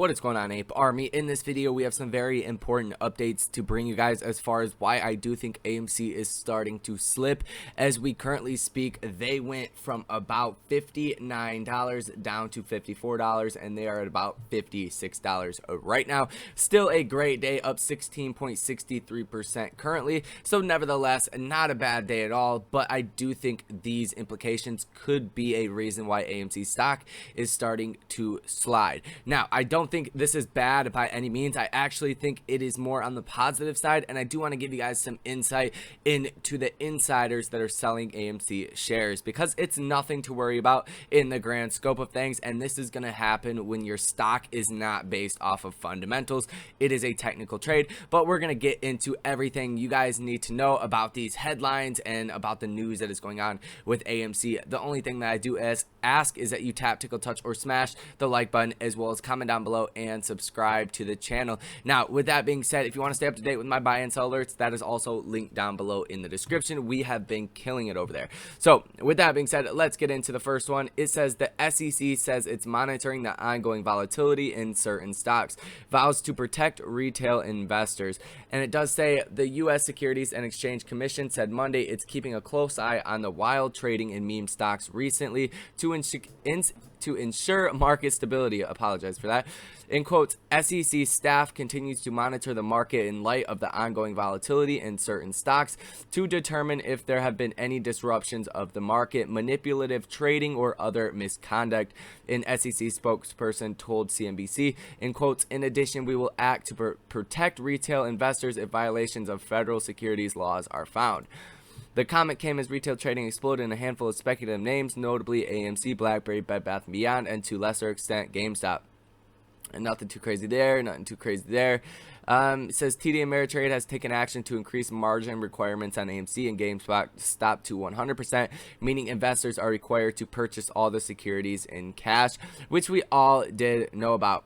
What is going on, Ape Army? In this video, we have some very important updates to bring you guys as far as why I do think AMC is starting to slip. As we currently speak, they went from about $59 down to $54, and they are at about $56 right now. Still a great day, up 16.63% currently. So nevertheless, not a bad day at all, but I do think these implications could be a reason why AMC stock is starting to slide. Now, I don't think this is bad by any means. I actually think it is more on the positive side, and I do want to give you guys some insight into the insiders that are selling AMC shares, because it's nothing to worry about in the grand scope of things, and this is going to happen when your stock is not based off of fundamentals. It is a technical trade, but we're going to get into everything you guys need to know about these headlines and about the news that is going on with AMC. The only thing that I do ask is that you tap, tickle, touch, or smash the like button, as well as comment down below and subscribe to the channel. Now, with that being said, if you want to stay up to date with my buy and sell alerts, that is also linked down below in the description. We have been killing it over there. So with that being said, let's get into the first one. It says the SEC says it's monitoring the ongoing volatility in certain stocks, vows to protect retail investors. And it does say the U.S. Securities and Exchange Commission said Monday it's keeping a close eye on the wild trading in meme stocks recently to ensure market stability. Apologize for that. In quotes, SEC staff continues to monitor the market in light of the ongoing volatility in certain stocks to determine if there have been any disruptions of the market, manipulative trading, or other misconduct, an SEC spokesperson told CNBC. In quotes, in addition, we will act to protect retail investors if violations of federal securities laws are found. The comment came as retail trading exploded in a handful of speculative names, notably AMC, BlackBerry, Bed Bath & Beyond, and to lesser extent GameStop. And nothing too crazy there, nothing too crazy there. It says TD Ameritrade has taken action to increase margin requirements on AMC and GameStop to 100%, meaning investors are required to purchase all the securities in cash, which we all did know about.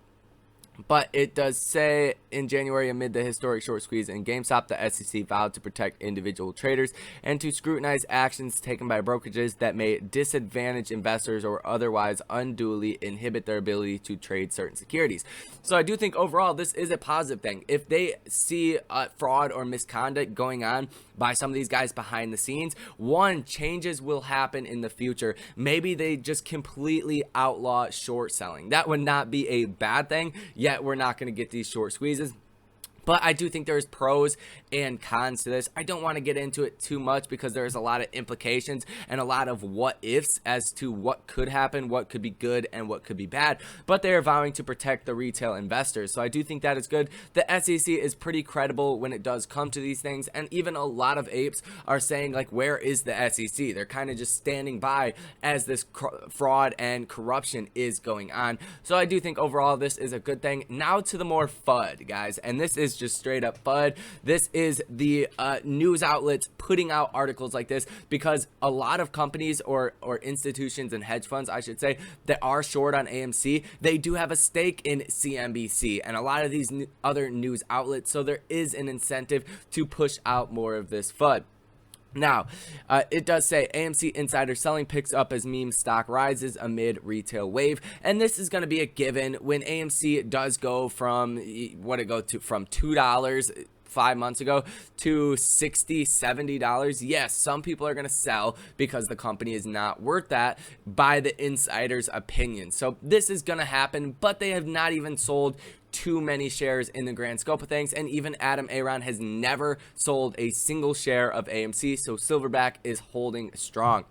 But it does say in January, amid the historic short squeeze in GameStop, the SEC vowed to protect individual traders and to scrutinize actions taken by brokerages that may disadvantage investors or otherwise unduly inhibit their ability to trade certain securities. So I do think overall this is a positive thing. If they see fraud or misconduct going on by some of these guys behind the scenes, one, changes will happen in the future. Maybe they just completely outlaw short selling. That would not be a bad thing. Yet we're not going to get these short squeezes. But I do think there's pros and cons to this. I don't want to get into it too much because there's a lot of implications and a lot of what ifs as to what could happen, what could be good, and what could be bad. But they are vowing to protect the retail investors. So I do think that is good. The SEC is pretty credible when it does come to these things. And even a lot of apes are saying, like, where is the SEC? They're kind of just standing by as this fraud and corruption is going on. So I do think overall this is a good thing. Now to the more FUD, guys. And this is just straight up FUD. This is the news outlets putting out articles like this because a lot of companies or institutions and hedge funds, I should say, that are short on AMC, they do have a stake in CNBC and a lot of these other news outlets. So there is an incentive to push out more of this FUD. Now, it does say AMC insider selling picks up as meme stock rises amid retail wave. And this is going to be a given when AMC does go from, from $2 5 months ago to $60, $70. Yes, some people are going to sell because the company is not worth that by the insider's opinion. So this is going to happen, but they have not even sold too many shares in the grand scope of things, and even Adam Aron has never sold a single share of AMC, so Silverback is holding strong.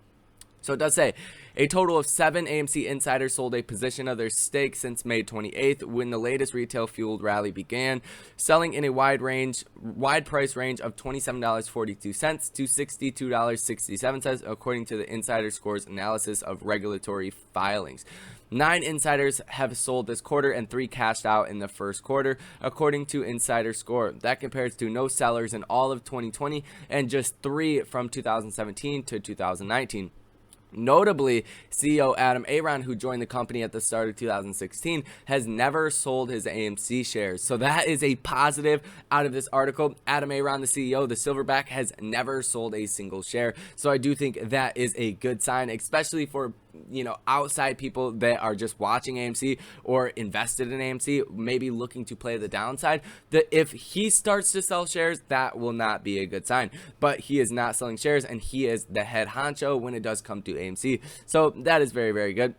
So it does say a total of 7 AMC insiders sold a position of their stake since May 28th, when the latest retail fueled rally began, selling in a wide price range of $27.42 to $62.67, according to the Insider Score's analysis of regulatory filings. 9 insiders have sold this quarter and 3 cashed out in the first quarter, according to Insider Score. That compares to no sellers in all of 2020 and just 3 from 2017 to 2019. Notably, CEO Adam Aron, who joined the company at the start of 2016, has never sold his AMC shares. So that is a positive out of this article. Adam Aron, the CEO, the Silverback, has never sold a single share. So I do think that is a good sign, especially for outside people that are just watching AMC or invested in AMC, maybe looking to play the downside, that if he starts to sell shares, that will not be a good sign. But he is not selling shares, and he is the head honcho when it does come to AMC. So that is very, very good.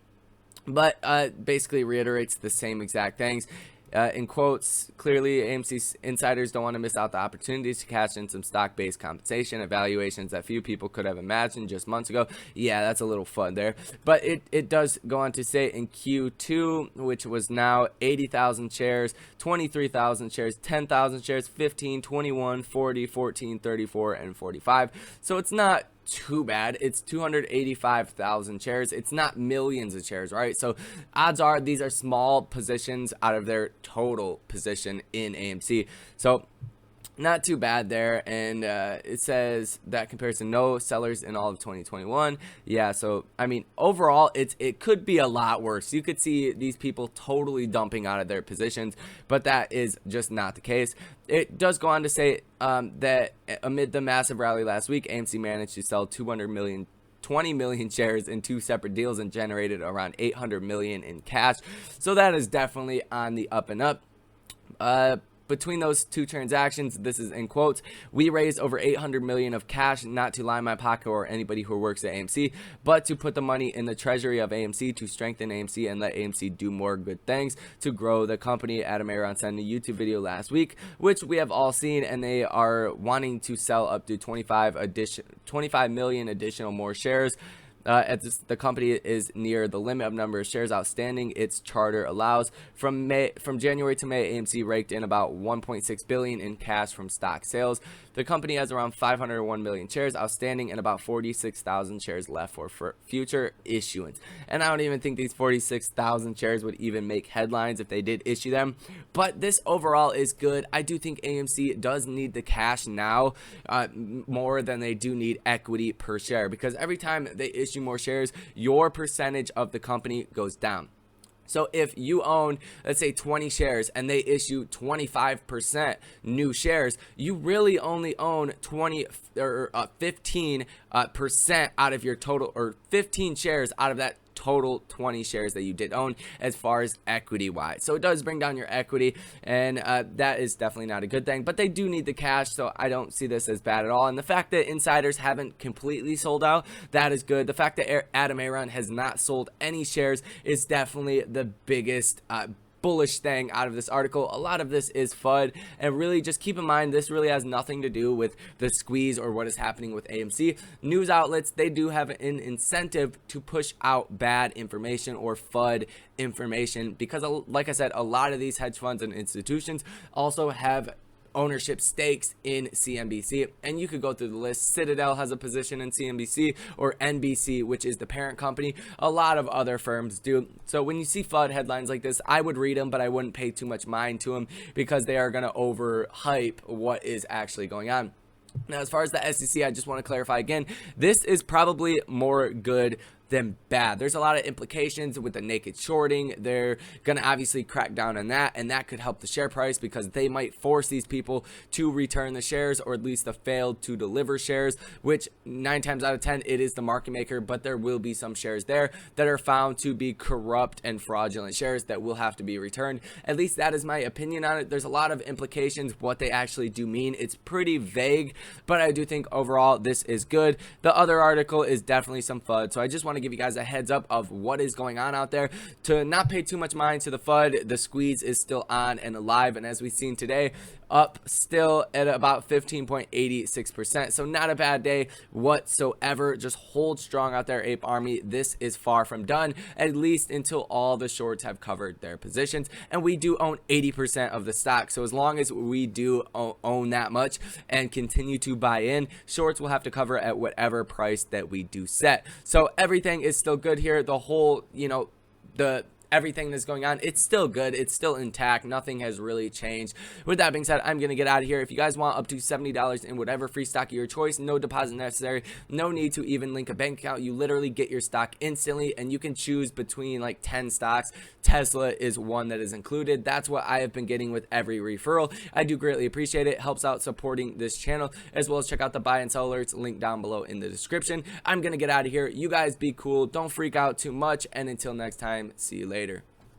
But basically reiterates the same exact things. In quotes, clearly AMC insiders don't want to miss out the opportunities to cash in some stock-based compensation at valuations that few people could have imagined just months ago. Yeah, that's a little fun there. But it does go on to say in Q2, which was now 80,000 shares, 23,000 shares, 10,000 shares, 15, 21, 40, 14, 34, and 45. So it's not too bad. It's 285,000 shares. It's not millions of shares, right? So odds are these are small positions out of their total position in AMC. So not too bad there. And it says that compares to no sellers in all of 2021. Yeah, so I mean, overall it could be a lot worse. You could see these people totally dumping out of their positions, but that is just not the case. It does go on to say that amid the massive rally last week, AMC managed to sell 20 million shares in two separate deals and generated around 800 million in cash. So that is definitely on the up and up. Between those two transactions, this is in quotes, we raised over 800 million of cash, not to line my pocket or anybody who works at AMC, but to put the money in the treasury of AMC to strengthen AMC and let AMC do more good things to grow the company. Adam Aron sent a YouTube video last week, which we have all seen, and they are wanting to sell up to 25 million additional more shares. The company is near the limit of number of shares outstanding its charter allows. From January to May, AMC raked in about 1.6 billion in cash from stock sales. The company has around 501 million shares outstanding and about 46,000 shares left for future issuance. And I don't even think these 46,000 shares would even make headlines if they did issue them. But this overall is good. I do think AMC does need the cash now more than they do need equity per share, because every time they issue more shares, your percentage of the company goes down. So if you own, let's say 20 shares and they issue 25% new shares, you really only own 20 or 15% out of your total, or 15 shares out of that total 20 shares that you did own as far as equity wise. So it does bring down your equity, and that is definitely not a good thing, but they do need the cash, so I don't see this as bad at all. And the fact that insiders haven't completely sold out, that is good. The fact that Adam Aron has not sold any shares is definitely the biggest bullish thing out of this article. A lot of this is FUD, and really just keep in mind this really has nothing to do with the squeeze or what is happening with AMC. News outlets, they do have an incentive to push out bad information or FUD information, because like I said, a lot of these hedge funds and institutions also have ownership stakes in CNBC, and you could go through the list. Citadel has a position in CNBC, or NBC, which is the parent company. A lot of other firms do. So when you see FUD headlines like this, I would read them, but I wouldn't pay too much mind to them, because they are going to overhype what is actually going on. Now, as far as the SEC, I just want to clarify again, this is probably more good than bad. There's a lot of implications with the naked shorting. They're going to obviously crack down on that, and that could help the share price, because they might force these people to return the shares, or at least the failed to deliver shares, which 9 times out of 10 it is the market maker, but there will be some shares there that are found to be corrupt and fraudulent shares that will have to be returned. At least that is my opinion on it. There's a lot of implications what they actually do mean. It's pretty vague, but I do think overall this is good. The other article is definitely some FUD, so I just want to give you guys a heads up of what is going on out there, to not pay too much mind to the FUD. The squeeze is still on and alive, and as we've seen today, up still at about 15.86%. So not a bad day whatsoever. Just hold strong out there, Ape Army. This is far from done, at least until all the shorts have covered their positions, and we do own 80% of the stock. So as long as we do own that much and continue to buy in, shorts will have to cover at whatever price that we do set. So everything is still good here. The whole, the everything that's going on, it's still good, it's still intact, nothing has really changed. With that being said, I'm gonna get out of here. If you guys want up to $70 in whatever free stock of your choice, no deposit necessary, no need to even link a bank account, you literally get your stock instantly, and you can choose between like 10 stocks. Tesla is one that is included. That's what I have been getting with every referral. I do greatly appreciate it. Helps out supporting this channel, as well as check out the buy and sell alerts link down below in the description. I'm gonna get out of here. You guys be cool, don't freak out too much, and until next time, see you later.